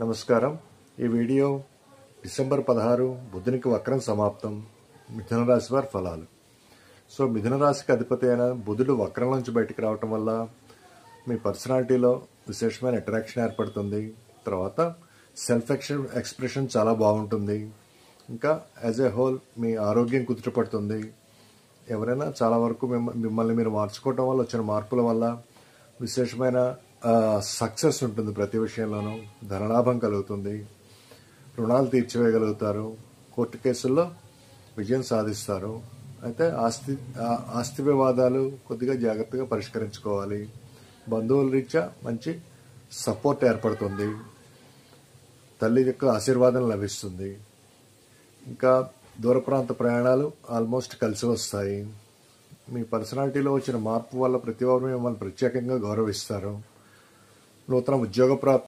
నమస్కారం. ఈ video December 16 బుధునికి వక్రం సమాప్తం. మిథున రాశి వారి ఫలాలు. సో మిథున రాశికి అధిపతి అయిన బుధుడు వక్రం నుంచి బయటికి రావటం వల్ల మీ పర్సనాలిటీలో విశేషమైన అట్రాక్షన్ ఏర్పడుతుంది. తర్వాత సెల్ఫ్ ఎక్స్ప్రెషన్ చాలా బాగుంటుంది. ఇంకా యాజ్ ఏ హోల్ మీ ఆరోగ్యం కుదుటపడుతుంది. ఎవరైనా చాలా వరకు మిమ్మల్ని మీరు మార్చుకోవటం వల్ల వచ్చిన మార్పుల వల్ల విశేషమైన సక్సెస్ ఉంటుంది. ప్రతి విషయంలోనూ ధనలాభం కలుగుతుంది. రుణాలు తీర్చివేయగలుగుతారు. కోర్టు కేసుల్లో విజయం సాధిస్తారు. అయితే ఆస్తి వివాదాలు కొద్దిగా జాగ్రత్తగా పరిష్కరించుకోవాలి. బంధువుల రీత్యా మంచి సపోర్ట్ ఏర్పడుతుంది. తల్లి యొక్క ఆశీర్వాదం లభిస్తుంది. ఇంకా దూర ప్రాంత ప్రయాణాలు ఆల్మోస్ట్ కలిసి వస్తాయి. మీ పర్సనాలిటీలో వచ్చిన మార్పు వల్ల ప్రతి ఒక్కరు మిమ్మల్ని ప్రత్యేకంగా గౌరవిస్తారు. నూతన ఉద్యోగ ప్రాప్తి